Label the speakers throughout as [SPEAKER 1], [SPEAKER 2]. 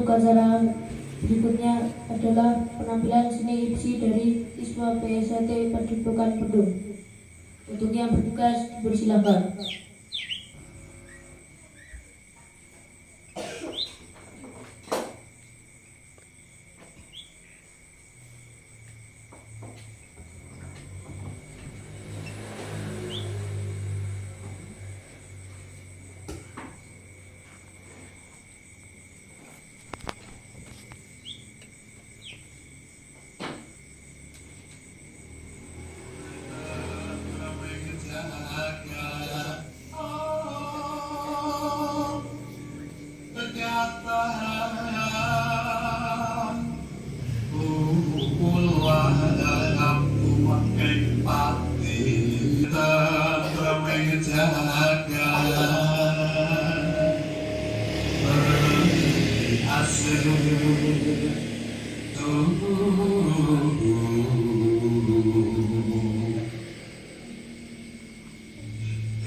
[SPEAKER 1] Untuk acara berikutnya adalah penampilan seni ipsi dari siswa PSAT Padepokan Pedo. Untuk yang bertugas dipersilakan.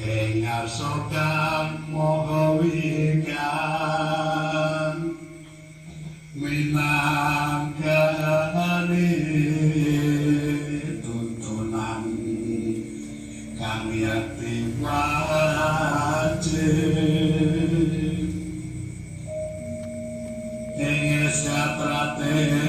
[SPEAKER 2] Dengar sokan moho wikan minangkani tuntunan kang yati wajib ing saprate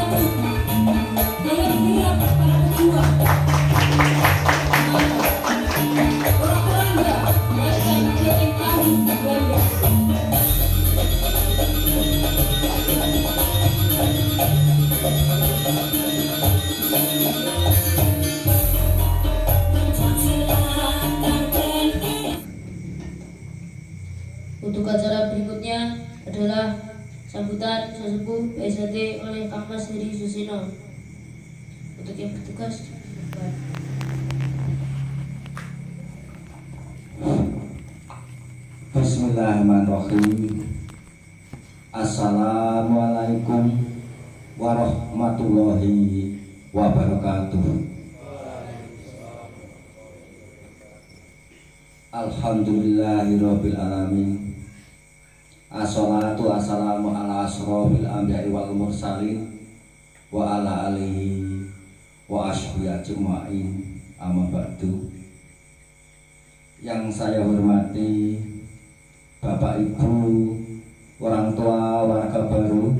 [SPEAKER 1] Untuk acara berikutnya adalah sambutan sesepuh PSHT oleh Kang Mas Heri Susino. Untuk yang bertugas,
[SPEAKER 3] Bismillahirrahmanirrahim. Assalamualaikum warahmatullahi wabarakatuh. Alhamdulillahirabbil alamin. Assalatu wassalamu ala asrofil anbiya'i wal mursalin wa ala alihi wa ashabihi ajma'in, amma ba'du. Yang saya hormati Bapak Ibu, orang tua warga baru.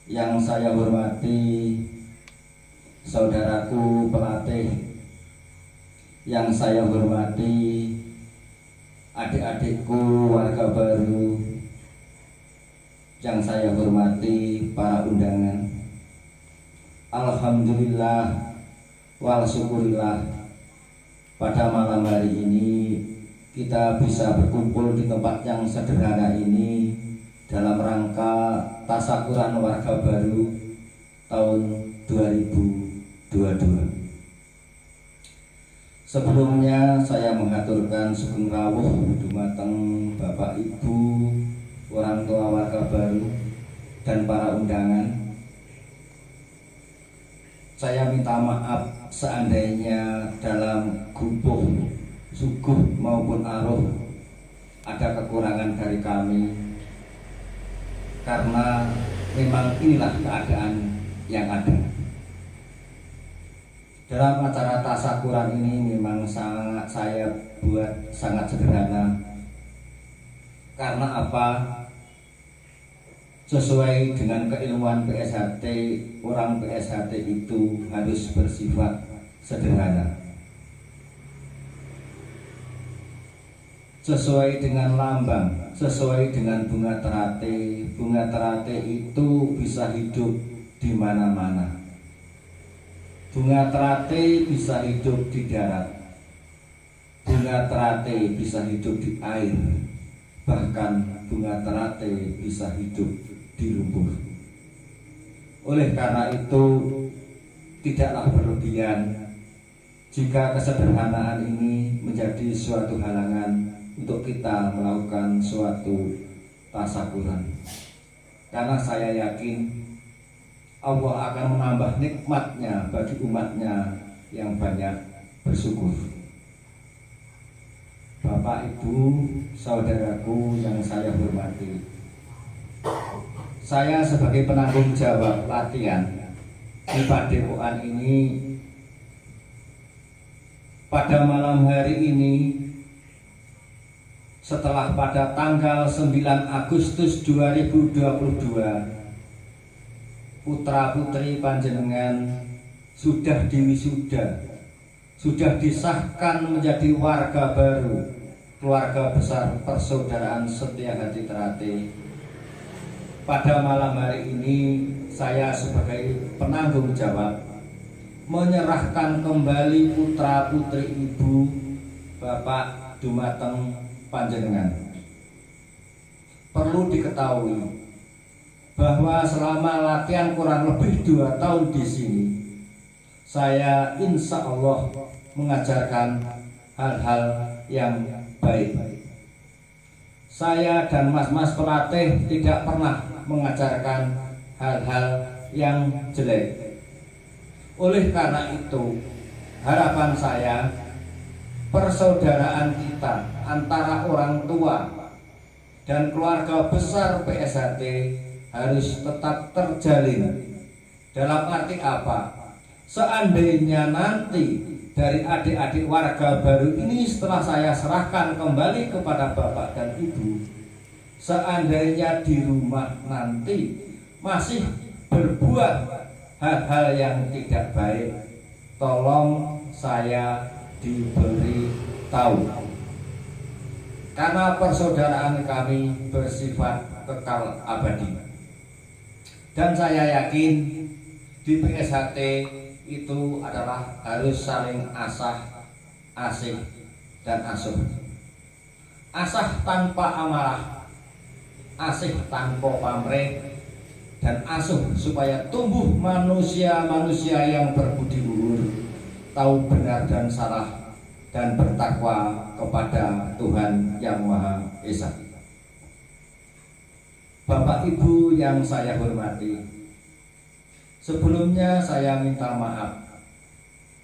[SPEAKER 3] Yang saya hormati saudaraku pelatih. Yang saya hormati adik-adikku warga baru. Yang saya hormati para undangan. Alhamdulillah wal syukurillah, pada malam hari ini kita bisa berkumpul di tempat yang sederhana ini dalam rangka tasakuran warga baru tahun 2022. Sebelumnya saya mengaturkan sugeng rawuh dumateng Bapak Ibu, orang tua warga baru dan para undangan. Saya minta maaf seandainya dalam gupuh, suguh maupun aruh ada kekurangan dari kami, karena memang inilah keadaan yang ada. Dalam acara tasakuran ini memang sangat saya buat sangat sederhana. Karena apa? Sesuai dengan keilmuan PSHT, orang PSHT itu harus bersifat sederhana. Sesuai dengan lambang, sesuai dengan bunga terate. Bunga terate itu bisa hidup di mana-mana. Bunga terate bisa hidup di darat. Bunga terate bisa hidup di air. Bahkan bunga terate bisa hidup di lumpur. Oleh karena itu, tidaklah berlebihan jika kesederhanaan ini menjadi suatu halangan untuk kita melakukan suatu tasakuran. Karena saya yakin Allah akan menambah nikmatnya bagi umatnya yang banyak bersyukur. Bapak, Ibu, saudaraku yang saya hormati, saya sebagai penanggung jawab latihan di Padepokan ini pada malam hari ini, setelah pada tanggal 9 Agustus 2022 putra-putri panjenengan sudah diwisuda, sudah disahkan menjadi warga baru, keluarga besar Persaudaraan Setia Hati Terate. Pada malam hari ini saya sebagai penanggung jawab menyerahkan kembali putra-putri ibu Bapak dumateng panjenengan. Perlu diketahui bahwa selama latihan kurang lebih 2 tahun di sini, saya insya Allah mengajarkan hal-hal yang baik. Saya dan mas-mas pelatih tidak pernah mengajarkan hal-hal yang jelek. Oleh karena itu, harapan saya, persaudaraan kita antara orang tua dan keluarga besar PSHT harus tetap terjalin. Dalam arti apa? Seandainya nanti dari adik-adik warga baru ini setelah saya serahkan kembali kepada bapak dan ibu, seandainya di rumah nanti masih berbuat hal-hal yang tidak baik, tolong saya diberi tahu. Karena persaudaraan kami bersifat kekal abadi. Dan saya yakin di PSHT itu adalah harus saling asah, asih, dan asuh. Asah tanpa amarah, asih tanpa pamrih, dan asuh supaya tumbuh manusia-manusia yang berbudi luhur, tahu benar dan salah, dan bertakwa kepada Tuhan Yang Maha Esa. Bapak Ibu yang saya hormati, sebelumnya saya minta maaf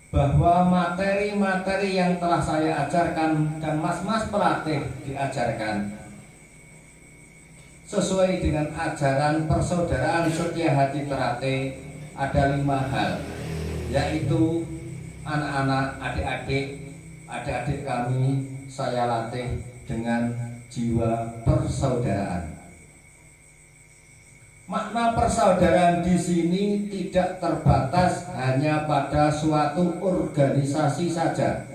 [SPEAKER 3] bahwa materi-materi yang telah saya ajarkan dan mas-mas pelatih diajarkan sesuai dengan ajaran persaudaraan setia hati Terate ada 5 hal, yaitu anak-anak, adik-adik kami saya latih dengan jiwa persaudaraan. Makna persaudaraan di sini tidak terbatas hanya pada suatu organisasi saja,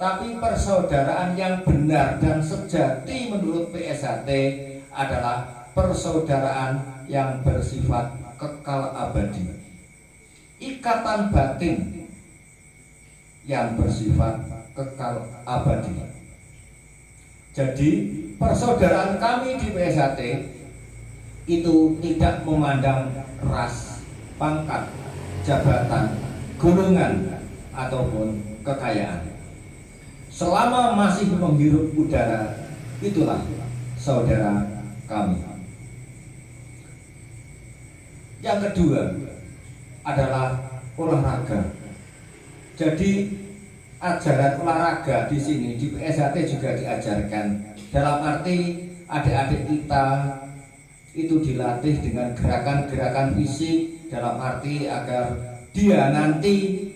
[SPEAKER 3] tapi persaudaraan yang benar dan sejati menurut PSHT adalah persaudaraan yang bersifat kekal abadi, ikatan batin yang bersifat kekal abadi. Jadi persaudaraan kami di PSHT itu tidak memandang ras, pangkat, jabatan, golongan, ataupun kekayaan. Selama masih menghirup udara, itulah saudara kami. Yang kedua adalah olahraga. Jadi ajaran olahraga di sini di PSHT juga diajarkan. Dalam arti adik-adik kita itu dilatih dengan gerakan-gerakan fisik, dalam arti agar dia nanti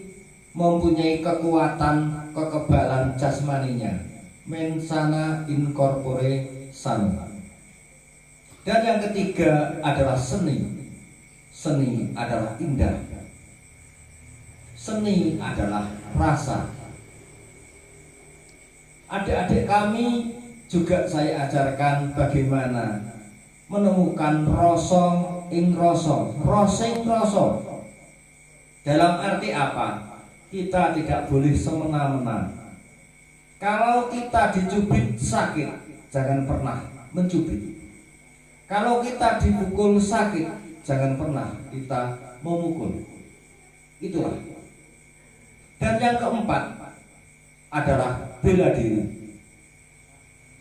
[SPEAKER 3] mempunyai kekuatan, kekebalan jasmaninya, mensana in corpore sano. Dan yang ketiga adalah seni. Seni adalah indah, seni adalah rasa. Adik-adik kami juga saya ajarkan bagaimana menemukan rasa ing rasa, rosing rasa. Dalam arti apa? Kita tidak boleh semena-mena. Kalau kita dicubit sakit, jangan pernah mencubit. Kalau kita dipukul sakit, jangan pernah kita memukul. Itulah. Dan yang keempat adalah bela diri.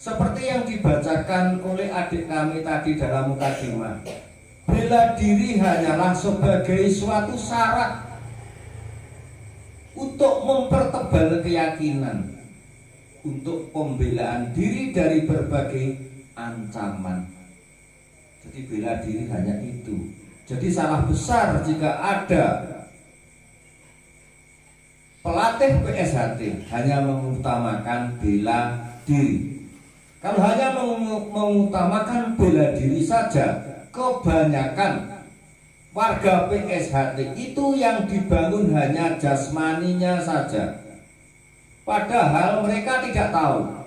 [SPEAKER 3] Seperti yang dibacakan oleh adik kami tadi dalam mukadimah, bela diri hanyalah sebagai suatu syarat untuk mempertebal keyakinan, untuk pembelaan diri dari berbagai ancaman. Jadi bela diri hanya itu. Jadi salah besar jika ada pelatih PSHT hanya mengutamakan bela diri. Kalau hanya mengutamakan bela diri saja, kebanyakan warga PSHT itu yang dibangun hanya jasmaninya saja. Padahal mereka tidak tahu,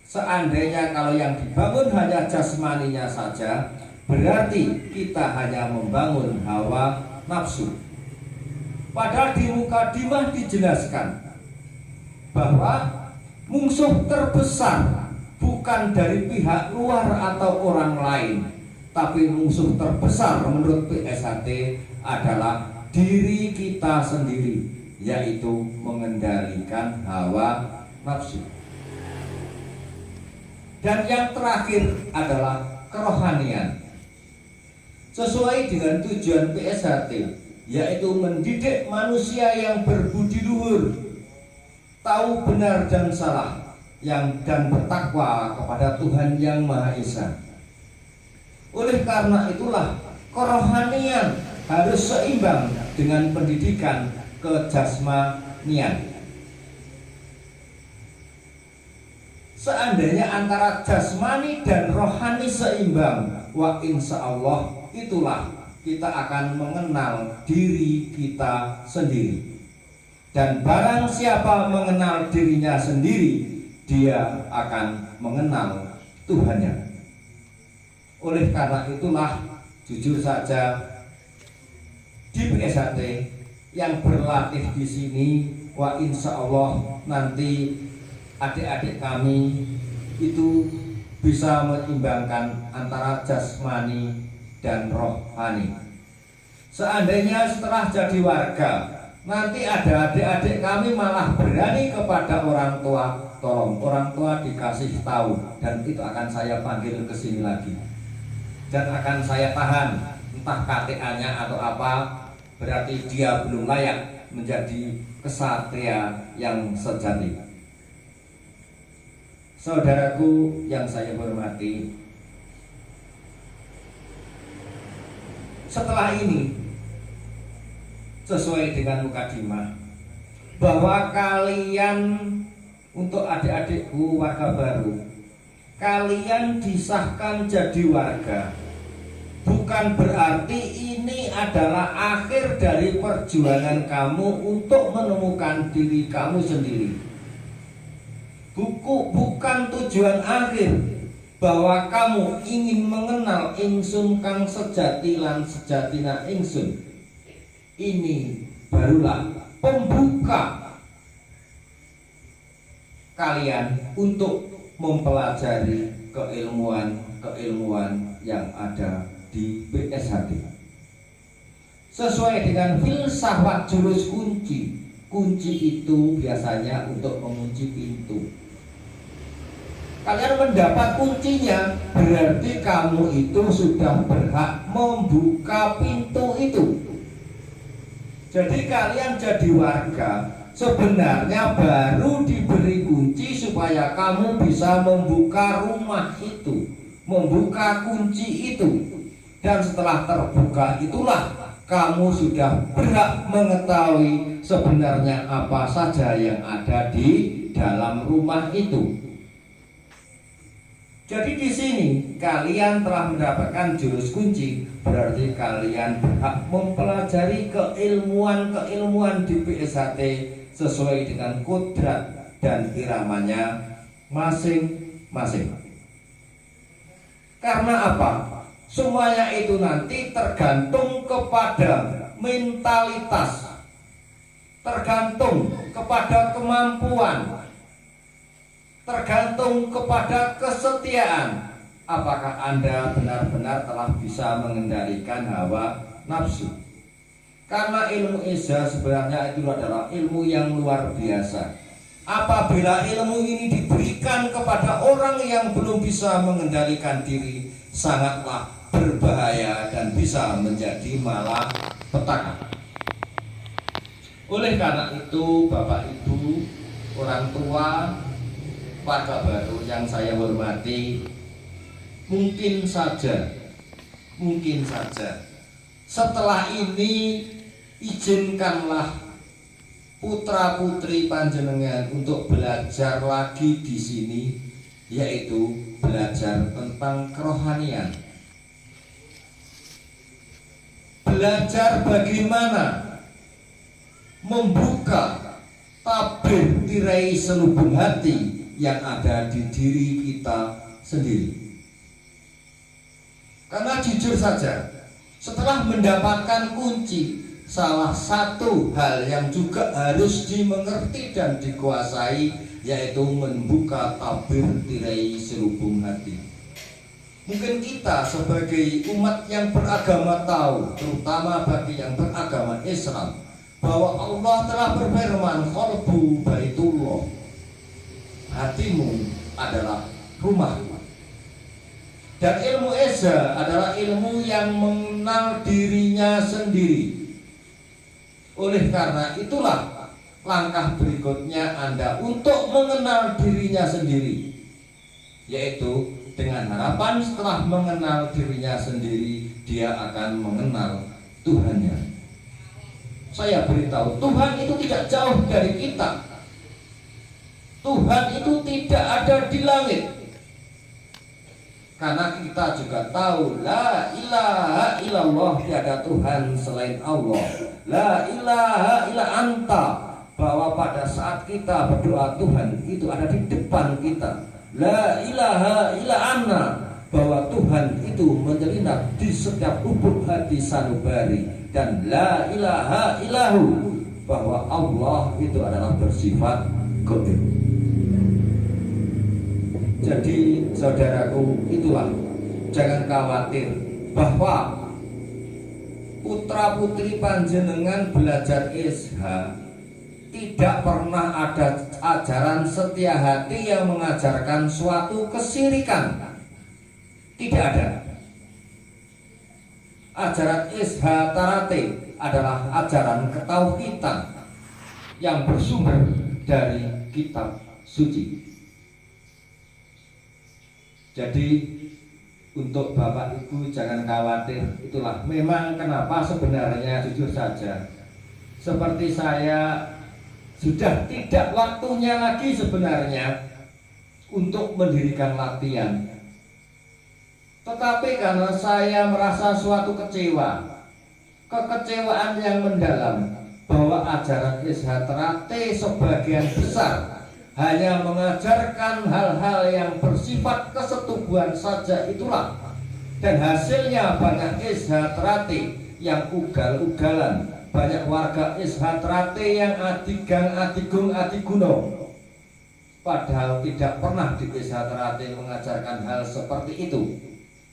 [SPEAKER 3] seandainya kalau yang dibangun hanya jasmaninya saja, berarti kita hanya membangun hawa nafsu. Padahal di mukadimah dijelaskan bahwa musuh terbesar bukan dari pihak luar atau orang lain, tapi musuh terbesar menurut PSHT adalah diri kita sendiri, yaitu mengendalikan hawa nafsu. Dan yang terakhir adalah kerohanian. Sesuai dengan tujuan PSHT, yaitu mendidik manusia yang berbudi luhur, tahu benar dan salah, dan bertakwa kepada Tuhan Yang Maha Esa. Oleh karena itulah kerohanian harus seimbang dengan pendidikan kejasmanian. Seandainya antara jasmani dan rohani seimbang, wa insya Allah itulah kita akan mengenal diri kita sendiri. Dan barang siapa mengenal dirinya sendiri, dia akan mengenal Tuhannya. Oleh karena itulah, jujur saja, di PSHT yang berlatih di sini, wah insya Allah nanti adik-adik kami itu bisa menyeimbangkan antara jasmani dan rohani. Seandainya setelah jadi warga, nanti ada adik-adik kami malah berani kepada orang tua, tolong orang tua dikasih tahu, dan itu akan saya panggil ke sini lagi. Dan akan saya tahan, entah KTA-nya atau apa, berarti dia belum layak menjadi kesatria yang sejati. Saudaraku yang saya hormati, setelah ini sesuai dengan mukadimah bahwa kalian, untuk adik-adikku warga baru, kalian disahkan jadi warga, bukan berarti ini adalah akhir dari perjuangan kamu untuk menemukan diri kamu sendiri. Bukan tujuan akhir bahwa kamu ingin mengenal ingsun kang sejati lan sejatina ingsun. Ini barulah pembuka kalian untuk mempelajari keilmuan yang ada di PSHT. Sesuai dengan filsafat jurus kunci, kunci itu biasanya untuk mengunci pintu. Kalian mendapat kuncinya, berarti kamu itu sudah berhak membuka pintu itu. Jadi kalian jadi warga sebenarnya baru diberi kunci supaya kamu bisa membuka rumah itu, membuka kunci itu. Dan setelah terbuka itulah kamu sudah berhak mengetahui sebenarnya apa saja yang ada di dalam rumah itu. Jadi di sini kalian telah mendapatkan jurus kunci, berarti kalian berhak mempelajari keilmuan di PSHT sesuai dengan kodrat dan iramanya masing-masing. Karena apa? Semuanya itu nanti tergantung kepada mentalitas, tergantung kepada kemampuan, tergantung kepada kesetiaan. Apakah Anda benar-benar telah bisa mengendalikan hawa nafsu? Karena ilmu Eza sebenarnya itu adalah ilmu yang luar biasa. Apabila ilmu ini diberikan kepada orang yang belum bisa mengendalikan diri, sangatlah berbahaya dan bisa menjadi malapetaka. Oleh karena itu, Bapak Ibu, orang tua, warga baru yang saya hormati, mungkin saja setelah ini izinkanlah putra putri panjenengan untuk belajar lagi di sini, yaitu belajar tentang kerohanian, belajar bagaimana membuka tabir tirai selubung hati yang ada di diri kita sendiri. Karena jujur saja, setelah mendapatkan kunci, salah satu hal yang juga harus dimengerti dan dikuasai, yaitu membuka tabir tirai selubung hati. Mungkin kita sebagai umat yang beragama tahu, terutama bagi yang beragama Islam, bahwa Allah telah berfirman, qalbu baitullah, hatimu adalah rumah. Dan ilmu Eza adalah ilmu yang mengenal dirinya sendiri. Oleh karena itulah langkah berikutnya Anda untuk mengenal dirinya sendiri, yaitu dengan harapan setelah mengenal dirinya sendiri, dia akan mengenal Tuhannya. Saya beritahu, Tuhan itu tidak jauh dari kita. Tuhan itu tidak ada di langit. Karena kita juga tahu la ilaha illallah, tiada Tuhan selain Allah. La ilaha illa anta, bahwa pada saat kita berdoa Tuhan itu ada di depan kita. La ilaha illa anna, bahwa Tuhan itu menyelinap di setiap lubuk hati sanubari. Dan la ilaha illahu, bahwa Allah itu adalah bersifat qadir. Jadi saudaraku, itulah, jangan khawatir bahwa putra putri panjenengan belajar SH tidak pernah ada ajaran setia hati yang mengajarkan suatu kesyirikan. Tidak ada. Ajaran SH Tarate adalah ajaran ketauhidan yang bersumber dari kitab suci. Jadi untuk Bapak Ibu jangan khawatir. Itulah memang kenapa sebenarnya, jujur saja, seperti saya sudah tidak waktunya lagi sebenarnya untuk mendirikan latihan. Tetapi karena saya merasa suatu kekecewaan yang mendalam, bahwa ajaran SH Tarate sebagian besar hanya mengajarkan hal-hal yang bersifat kesetubuhan saja, itulah. Dan hasilnya banyak SH Tarate yang ugal-ugalan, banyak warga SH Tarate yang adigang, adigung, adiguno. Padahal tidak pernah di SH Tarate mengajarkan hal seperti itu.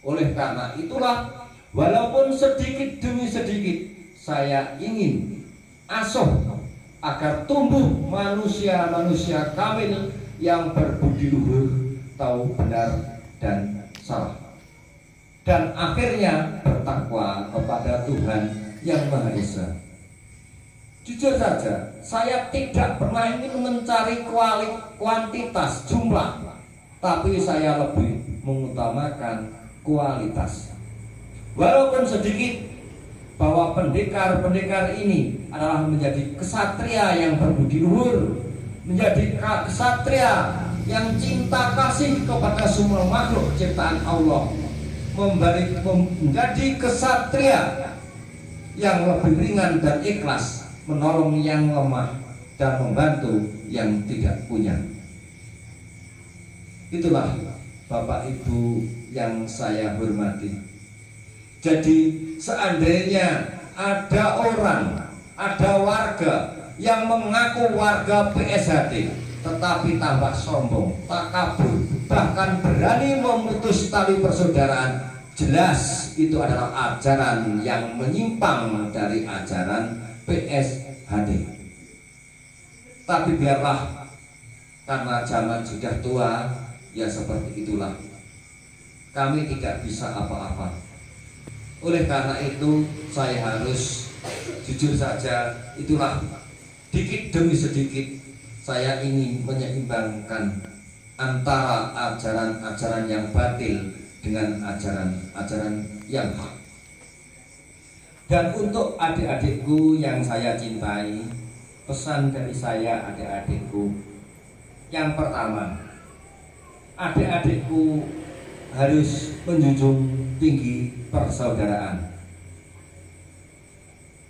[SPEAKER 3] Oleh karena itulah, walaupun sedikit demi sedikit saya ingin asuh agar tumbuh manusia-manusia kamil yang berbudi luhur, tahu benar dan salah, dan akhirnya bertakwa kepada Tuhan yang Maha Esa. Jujur saja, saya tidak pernah ingin mencari kuantitas jumlah, tapi saya lebih mengutamakan kualitas. Walaupun sedikit, bahwa pendekar-pendekar ini adalah menjadi kesatria yang berbudi luhur, menjadi kesatria yang cinta kasih kepada semua makhluk ciptaan Allah, menjadi kesatria yang lebih ringan dan ikhlas, menolong yang lemah dan membantu yang tidak punya. Itulah Bapak Ibu yang saya hormati. Jadi seandainya ada orang, ada warga yang mengaku warga PSHT tetapi tambah sombong, takabur, bahkan berani memutus tali persaudaraan, jelas itu adalah ajaran yang menyimpang dari ajaran PSHT. Tapi biarlah, karena zaman sudah tua, ya seperti itulah. Kami tidak bisa apa-apa. Oleh karena itu saya harus jujur saja, itulah, dikit demi sedikit saya ingin menyeimbangkan antara ajaran-ajaran yang batil dengan ajaran-ajaran yang hak. Dan untuk adik-adikku yang saya cintai, pesan dari saya adik-adikku, yang pertama, adik-adikku harus menjunjung tinggi persaudaraan.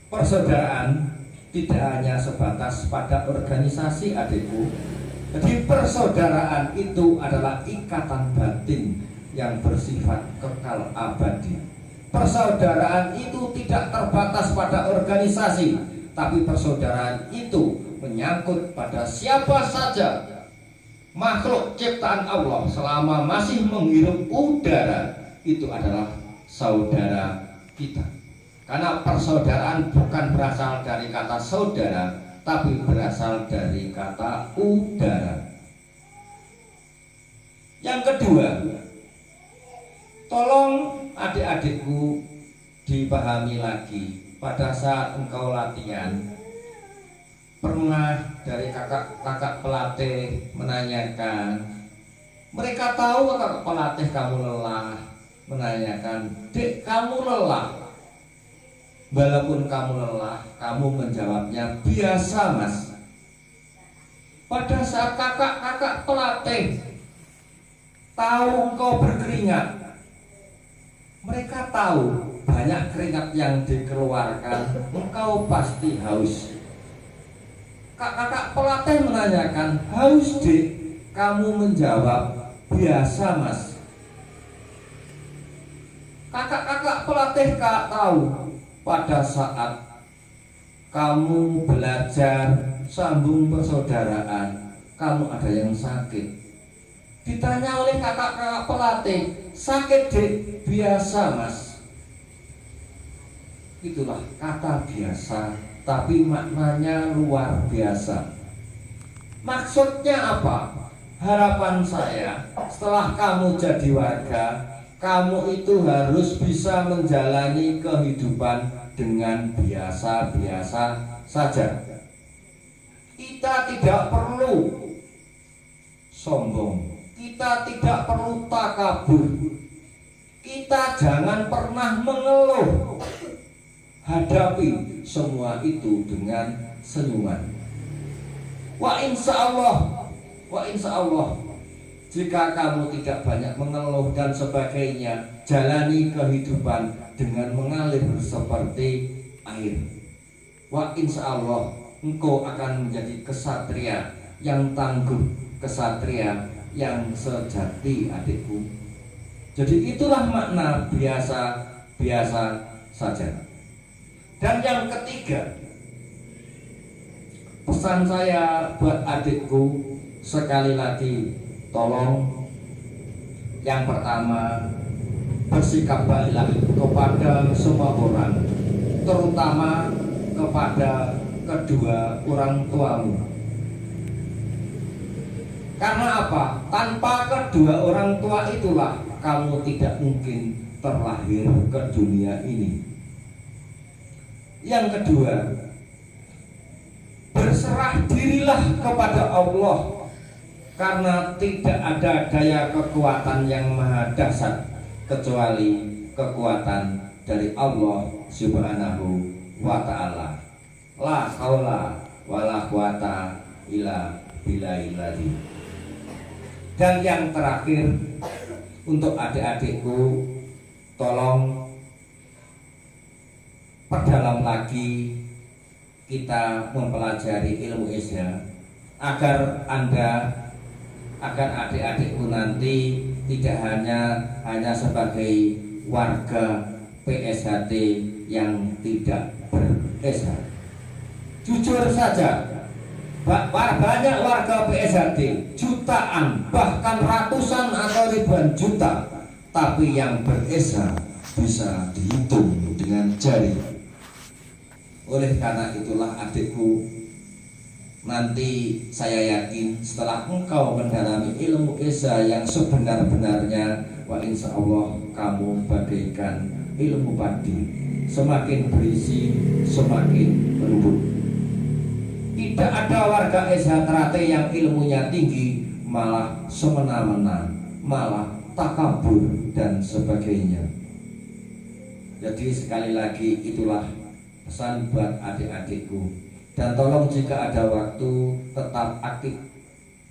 [SPEAKER 3] Persaudaraan tidak hanya sebatas pada organisasi adikku. Jadi persaudaraan itu adalah ikatan batin yang bersifat kekal abadi. Persaudaraan itu tidak terbatas pada organisasi, tapi persaudaraan itu menyangkut pada siapa saja makhluk ciptaan Allah selama masih menghirup udara, itu adalah saudara kita. Karena persaudaraan bukan berasal dari kata saudara, tapi berasal dari kata udara. Yang kedua, tolong adik-adikku dipahami lagi, pada saat engkau latihan, pernah dari kakak pelatih menanyakan, mereka tahu kakak pelatih kamu lelah, menanyakan, dek kamu lelah? Walaupun kamu lelah, kamu menjawabnya biasa mas. Pada saat kakak pelatih tahu engkau berkeringat, Mereka tahu banyak keringat yang dikeluarkan, engkau pasti haus. Kakak pelatih menanyakan, haus Dik? Kamu menjawab, biasa Mas. Kakak pelatih tahu pada saat kamu belajar sambung persaudaraan, kamu ada yang sakit. Ditanya oleh kakak pelatih, sakit Dik? Biasa Mas. Itulah kata biasa, tapi maknanya luar biasa. Maksudnya apa? Harapan saya, setelah kamu jadi warga, kamu itu harus bisa menjalani kehidupan dengan biasa-biasa saja. Kita tidak perlu sombong, kita tidak perlu takabur, kita jangan pernah mengeluh. Hadapi semua itu dengan senyuman. Wa insya Allah, jika kamu tidak banyak mengeluh dan sebagainya, jalani kehidupan dengan mengalir seperti air. Wa insya Allah, engkau akan menjadi kesatria yang tangguh, kesatria yang sejati, adikku. Jadi itulah makna biasa saja. Dan yang ketiga, pesan saya buat adikku, sekali lagi tolong, yang pertama, bersikap baiklah kepada semua orang, terutama kepada kedua orang tuamu. Karena apa? Tanpa kedua orang tua itulah kamu tidak mungkin terlahir ke dunia ini. Yang kedua, berserah dirilah kepada Allah, karena tidak ada daya kekuatan yang maha dahsyat kecuali kekuatan dari Allah Subhanahu wa ta'ala. La haula wala quwata illa billahil. Dan yang terakhir, untuk adik-adikku, tolong perdalam lagi kita mempelajari ilmu Isya, agar adik-adikku nanti tidak hanya sebagai warga PSHT yang tidak ber-SH. Jujur saja, banyak warga PSHT, jutaan, bahkan ratusan atau ribuan juta, tapi yang ber-SH bisa dihitung dengan jari. Oleh karena itulah adikku, nanti saya yakin setelah engkau mendalami ilmu Esa yang sebenar-benarnya, wa insya Allah kamu bagaikan ilmu padi, semakin berisi semakin lembut. Tidak ada warga Esa Trate yang ilmunya tinggi malah semena-mena, malah takabur dan sebagainya. Jadi sekali lagi itulah pesan buat adik-adikku. Dan tolong jika ada waktu tetap aktif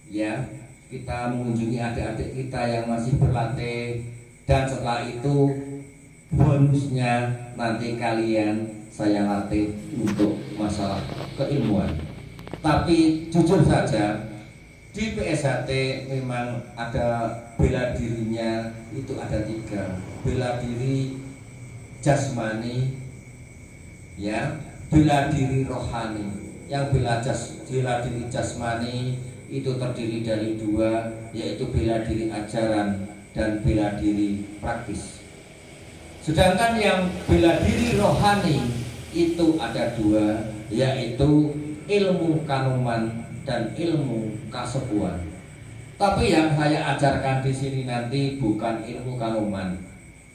[SPEAKER 3] ya, kita mengunjungi adik-adik kita yang masih berlatih. Dan setelah itu bonusnya nanti kalian saya latih untuk masalah keilmuan. Tapi jujur saja, di PSHT memang ada bela dirinya, itu ada 3. Bela diri jasmani ya, bela diri rohani. Yang bela diri jasmani itu terdiri dari 2, yaitu bela diri ajaran dan bela diri praktis. Sedangkan yang bela diri rohani itu ada 2, yaitu ilmu kanuman dan ilmu kasepuan. Tapi yang saya ajarkan di sini nanti bukan ilmu kanuman,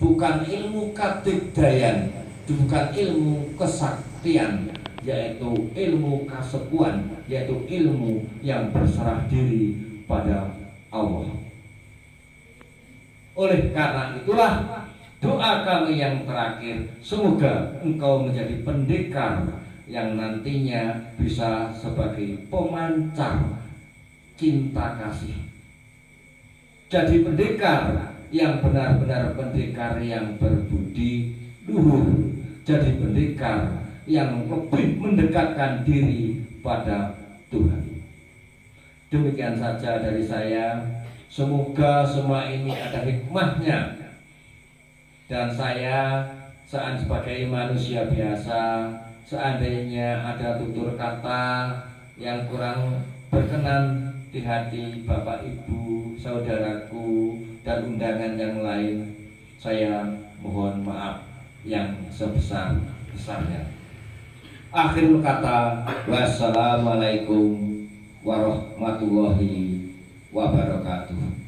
[SPEAKER 3] bukan ilmu kadigdayan, bukan ilmu kesaktian, yaitu ilmu kasepuan, yaitu ilmu yang berserah diri pada Allah. Oleh karena itulah doa kami yang terakhir, semoga engkau menjadi pendekar yang nantinya bisa sebagai pemancar cinta kasih. Jadi pendekar yang benar-benar pendekar yang berbudi luhur, jadi pendekar yang lebih mendekatkan diri pada Tuhan. Demikian saja dari saya. Semoga semua ini ada hikmahnya, dan saya sebagai manusia biasa, seandainya ada tutur kata yang kurang berkenan di hati Bapak Ibu, saudaraku, dan undangan yang lain, saya mohon maaf yang sebesar-besarnya. Akhir kata, wassalamualaikum warahmatullahi wabarakatuh.